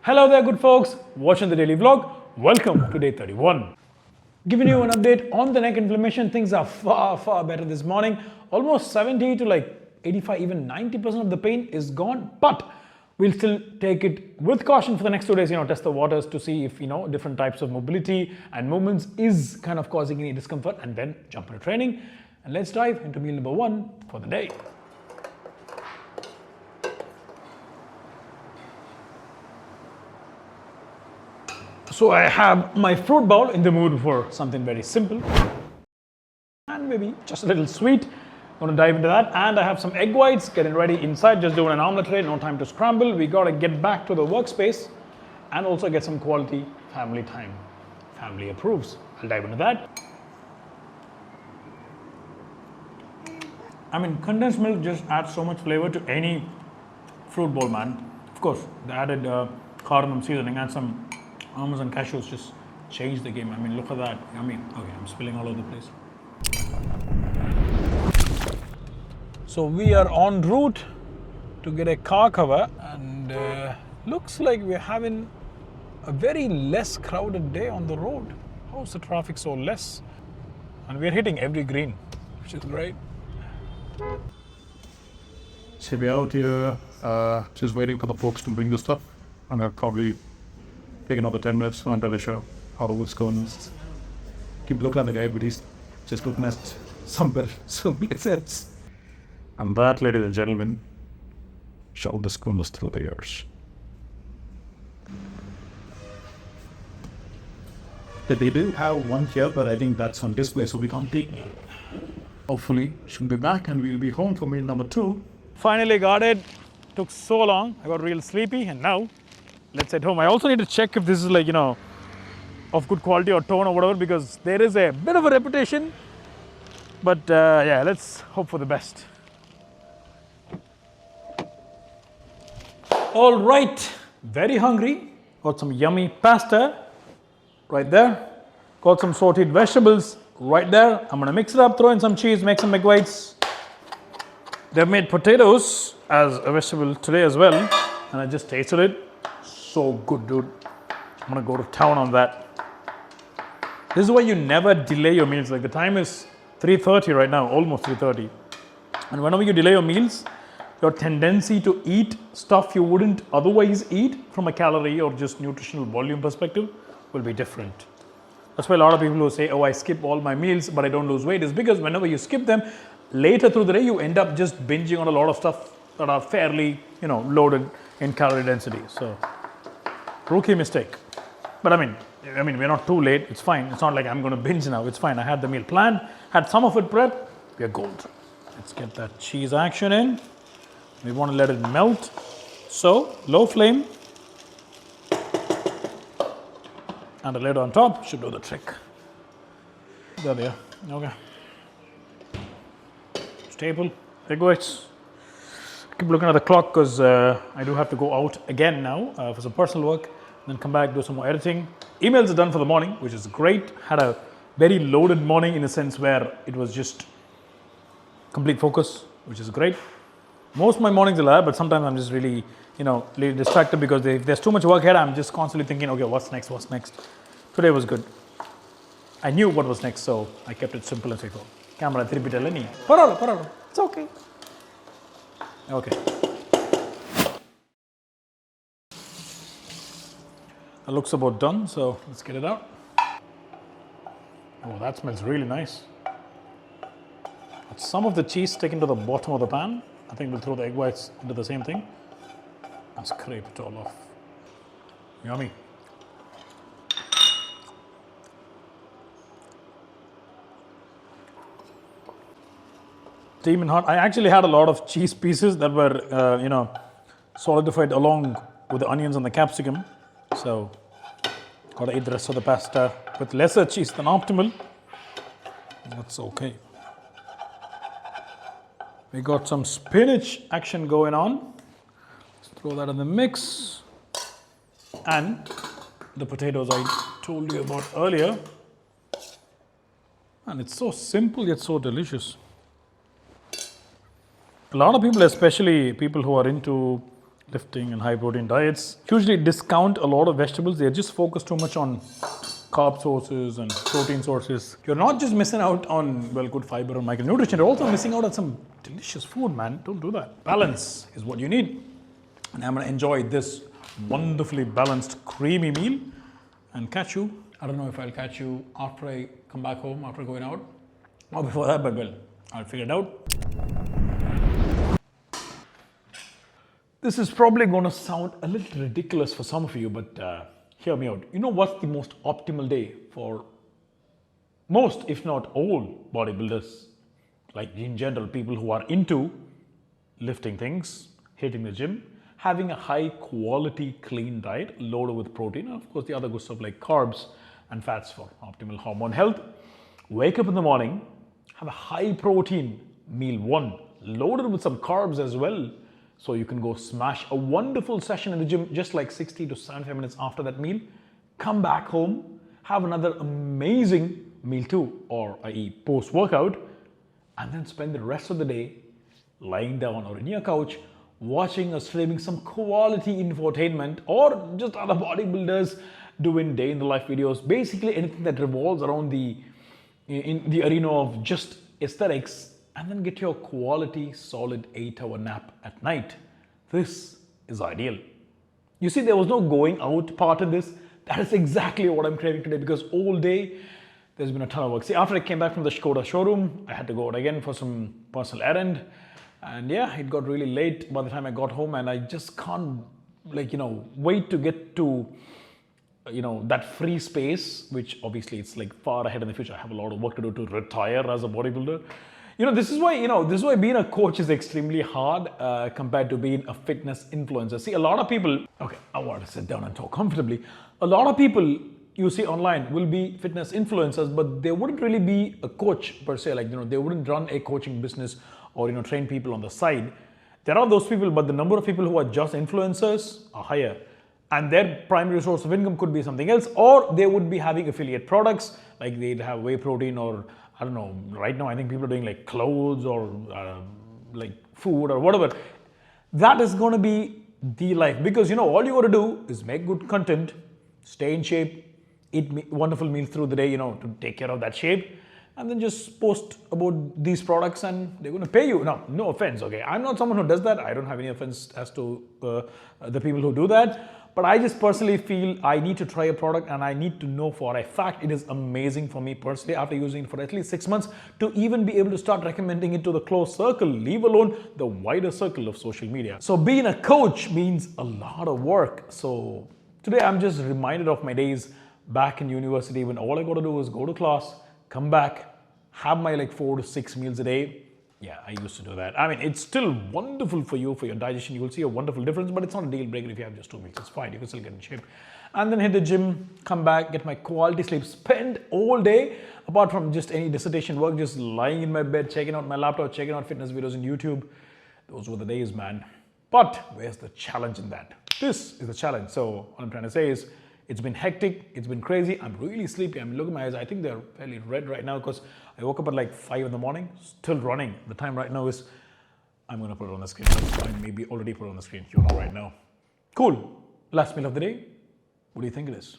Hello there, good folks, watching the daily vlog. Welcome to day 31. Giving you an update on the neck inflammation. Things are far better this morning. Almost 70 to like 85, even 90% of the pain is gone, but we'll still take it with caution for the next 2 days, test the waters to see if, different types of mobility and movements is kind of causing any discomfort, and then jump into training. And let's dive into meal number 1 for the day. So I have my fruit bowl, in the mood for something very simple and maybe just a little sweet. Going to dive into that, and I have some egg whites getting ready inside, just doing an omelette today, no time to scramble. We got to get back to the workspace and also get some quality family time. Family approves. I'll dive into that. I mean, condensed milk just adds so much flavor to any fruit bowl, man. Of course, the added cardamom seasoning and some almonds and cashews just change the game. I mean, look at that. Yummy. Okay, I'm spilling all over the place. So we are en route to get a car cover, and looks like we're having a very less crowded day on the road. How is the traffic so less? And we're hitting every green, which is great. So we're out here just waiting for the folks to bring the stuff, and I'll probably take another 10 minutes until I show how it's going. Keep looking at the guy, but he's just looking at somewhere, so makes sense. And that, ladies and gentlemen, shall the school is still yours. They do have one here, but I think that's on display, so we can't take it. Hopefully, she'll be back and we'll be home for meal number 2. Finally got it. Took so long. I got real sleepy, and now let's head home. I also need to check if this is like, of good quality or tone or whatever, because there is a bit of a reputation. But yeah, let's hope for the best. All right, very hungry. Got some yummy pasta right there. Got some sauteed vegetables right there. I'm gonna mix it up, throw in some cheese, make some egg whites. They've made potatoes as a vegetable today as well, and I just tasted it. So good, dude. I'm gonna go to town on that. This is why you never delay your meals. Like, the time is 3:30 right now, almost 3:30. And whenever you delay your meals, your tendency to eat stuff you wouldn't otherwise eat from a calorie or just nutritional volume perspective will be different. That's why a lot of people who say, oh, I skip all my meals but I don't lose weight, is because whenever you skip them, later through the day you end up just binging on a lot of stuff that are fairly, loaded in calorie density. So, rookie mistake. But I mean, we're not too late. It's fine. It's not like I'm going to binge now. It's fine. I had the meal planned, had some of it prepped. We're gold. Let's get that cheese action in. We want to let it melt. So, low flame. And a lid on top should do the trick. There they are. Okay. Staple, egg whites. Keep looking at the clock because I do have to go out again now for some personal work, then come back, do some more editing. Emails are done for the morning, which is great. Had a very loaded morning in a sense where it was just complete focus, which is great. Most of my mornings are like that, but sometimes I'm just really, really distracted because if there's too much work ahead, I'm just constantly thinking, okay, what's next? Today was good. I knew what was next, so I kept it simple and straightforward. Camera, tiripitellani. Parala. It's okay. Okay. That looks about done, so let's get it out. Oh, that smells really nice. Some of the cheese sticking to the bottom of the pan. I think we'll throw the egg whites into the same thing and scrape it all off. Yummy. Steaming hot. I actually had a lot of cheese pieces that were, solidified along with the onions and the capsicum. So, gotta eat the rest of the pasta with lesser cheese than optimal. That's okay. We got some spinach action going on. Let's throw that in the mix. And the potatoes I told you about earlier. And it's so simple yet so delicious. A lot of people, especially people who are into lifting and high protein diets usually discount a lot of vegetables. They just focus too much on carb sources and protein sources. You're not just missing out on, well, good fiber and micronutrition, you're also missing out on some delicious food, man. Don't do that. Balance is what you need. And I'm gonna enjoy this wonderfully balanced, creamy meal and catch you. I don't know if I'll catch you after I come back home, after going out, or before that, but well, I'll figure it out. This is probably going to sound a little ridiculous for some of you, but hear me out. You know what's the most optimal day for most, if not all, bodybuilders? Like in general, people who are into lifting things, hitting the gym, having a high quality, clean diet, loaded with protein, and of course the other good stuff like carbs and fats for optimal hormone health. Wake up in the morning, have a high protein meal one, loaded with some carbs as well. So you can go smash a wonderful session in the gym just like 60 to 75 minutes after that meal. Come back home, have another amazing meal too, or i.e. post-workout, and then spend the rest of the day lying down or in your couch, watching or streaming some quality infotainment or just other bodybuilders doing day in the life videos. Basically anything that revolves around in the arena of just aesthetics, and then get your quality, solid 8-hour nap at night. This is ideal. You see, there was no going out part in this. That is exactly what I'm craving today, because all day there's been a ton of work. See, after I came back from the Skoda showroom, I had to go out again for some personal errand. And yeah, it got really late by the time I got home, and I just can't, wait to get to, that free space, which obviously it's like far ahead in the future. I have a lot of work to do to retire as a bodybuilder. This is why being a coach is extremely hard compared to being a fitness influencer. See, a lot of people, okay, I want to sit down and talk comfortably. A lot of people you see online will be fitness influencers, but they wouldn't really be a coach per se. They wouldn't run a coaching business or, train people on the side. There are those people, but the number of people who are just influencers are higher. And their primary source of income could be something else, or they would be having affiliate products, like they'd have whey protein, or I don't know, right now I think people are doing like clothes or like food or whatever. That is going to be the life, because all you got to do is make good content, stay in shape, eat wonderful meals through the day, to take care of that shape, and then just post about these products and they're going to pay you. Now, no offense, okay? I'm not someone who does that. I don't have any offense as to the people who do that. But I just personally feel I need to try a product, and I need to know for a fact it is amazing for me personally after using it for at least 6 months to even be able to start recommending it to the close circle, leave alone the wider circle of social media. So being a coach means a lot of work. So today I'm just reminded of my days back in university when all I got to do was go to class, come back, have my 4 to 6 meals a day. Yeah, I used to do that. I mean, it's still wonderful for you, for your digestion. You will see a wonderful difference, but it's not a deal breaker if you have just 2 meals. It's fine. You can still get in shape. And then hit the gym, come back, get my quality sleep, spend all day, apart from just any dissertation work, just lying in my bed, checking out my laptop, checking out fitness videos on YouTube. Those were the days, man. But where's the challenge in that? This is the challenge. So what I'm trying to say is, it's been hectic, it's been crazy, I'm really sleepy. I'm looking at my eyes, I think they're fairly red right now because I woke up at 5 in the morning, still running. The time right now is, I'm gonna put it on the screen. I maybe already put it on the screen, you know right now. Cool, last meal of the day, what do you think it is?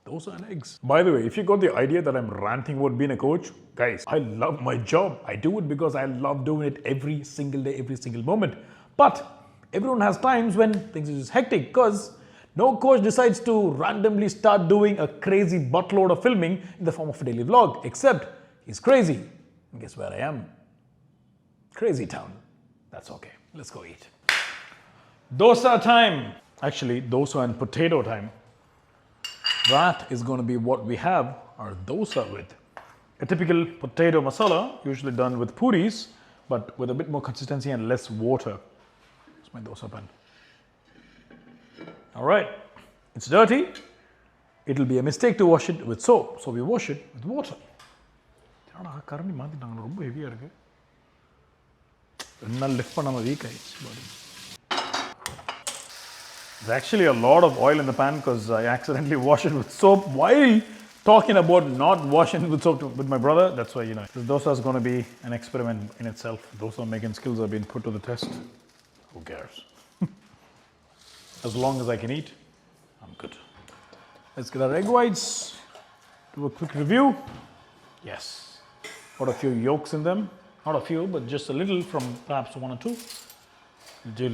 Dosa and eggs. By the way, if you got the idea that I'm ranting about being a coach, guys, I love my job. I do it because I love doing it every single day, every single moment. But everyone has times when things are just hectic, because no coach decides to randomly start doing a crazy buttload of filming in the form of a daily vlog, except he's crazy. And guess where I am? Crazy town. That's okay. Let's go eat. Dosa time. Actually, dosa and potato time. That is going to be what we have our dosa with. A typical potato masala, usually done with puris, but with a bit more consistency and less water. It's my dosa pan. All right, it's dirty. It'll be a mistake to wash it with soap, so we wash it with water. There's actually a lot of oil in the pan because I accidentally washed it with soap while talking about not washing with soap with my brother. That's why, this dosa is going to be an experiment in itself. Dosa making skills are being put to the test. Who cares? As long as I can eat, I'm good. Let's get our egg whites. Do a quick review. Yes. Got a few yolks in them. Not a few, but just a little from perhaps 1 or 2.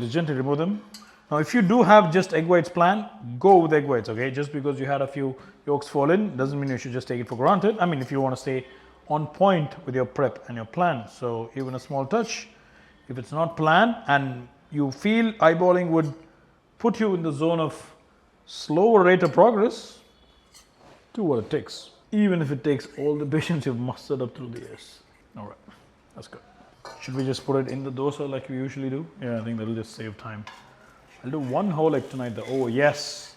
Gently remove them. Now, if you do have just egg whites planned, go with egg whites, okay? Just because you had a few yolks fall in doesn't mean you should just take it for granted. I mean, if you want to stay on point with your prep and your plan. So even a small touch, if it's not planned and you feel eyeballing would put you in the zone of slower rate of progress, do what it takes. Even if it takes all the patience you've mustered up through the years. All right, that's good. Should we just put it in the dosa like we usually do? Yeah, I think that'll just save time. I'll do 1 whole egg tonight though. Oh yes.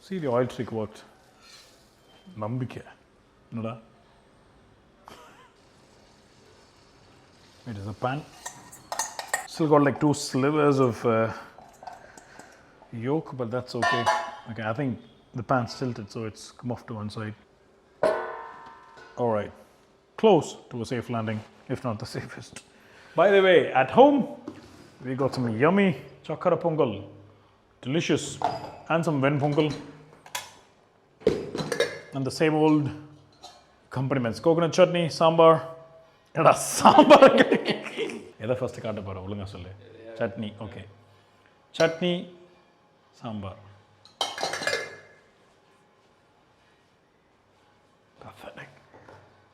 See, the oil trick worked. Nambike. Noda. It is a pan. Still got like 2 slivers of yolk, but that's okay. Okay, I think the pan's tilted, so it's come off to one side. All right, close to a safe landing, if not the safest. By the way, at home, we got some yummy chakara pongal, delicious, and some ven pongal, and the same old accompaniments: coconut chutney, sambar. Eda sambar. Eda first kaata pora, olunga solle. Chutney, okay. Chutney, sambar. Pathetic.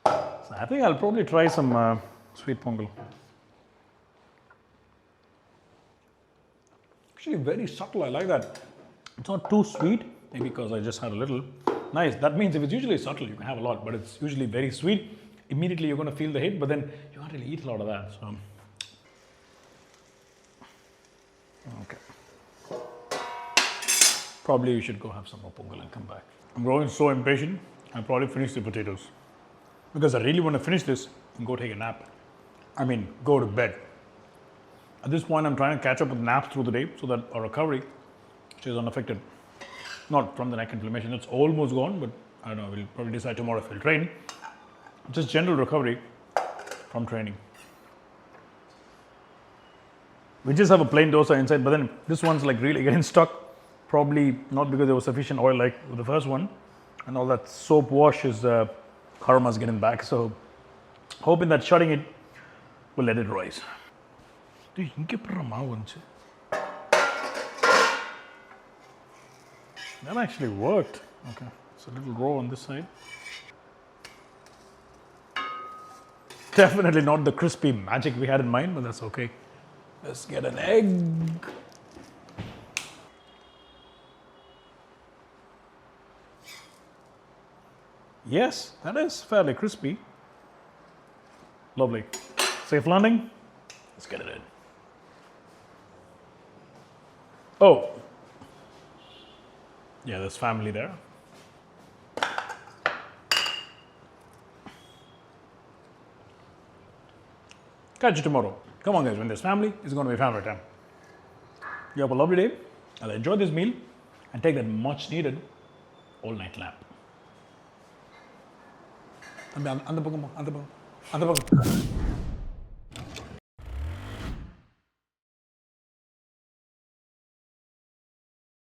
So I think I'll probably try some sweet pongal. Actually very subtle, I like that. It's not too sweet, maybe because I just had a little. Nice, that means if it's usually subtle, you can have a lot, but it's usually very sweet. Immediately you're going to feel the hit, but then you can't really eat a lot of that. So, okay. Probably you should go have some more pongal and come back. I'm growing so impatient, I'll probably finish the potatoes. Because I really want to finish this and go take a nap. I mean, go to bed. At this point, I'm trying to catch up with naps through the day so that our recovery stays unaffected. Not from the neck inflammation, it's almost gone, but I don't know, we'll probably decide tomorrow if we'll train. Just general recovery from training. We just have a plain dosa inside, but then this one's like really getting stuck. Probably not because there was sufficient oil like with the first one. And all that soap wash is karma's getting back. So hoping that shutting it will let it rise. That actually worked. Okay, it's a little raw on this side. Definitely not the crispy magic we had in mind, but that's okay. Let's get an egg. Yes, that is fairly crispy. Lovely. Safe landing. Let's get it in. Oh. Yeah, there's family there. Catch you tomorrow. Come on guys, when there's family, it's going to be family time. You have a lovely day. I'll enjoy this meal and take that much needed all night nap. அந்த பக்கம்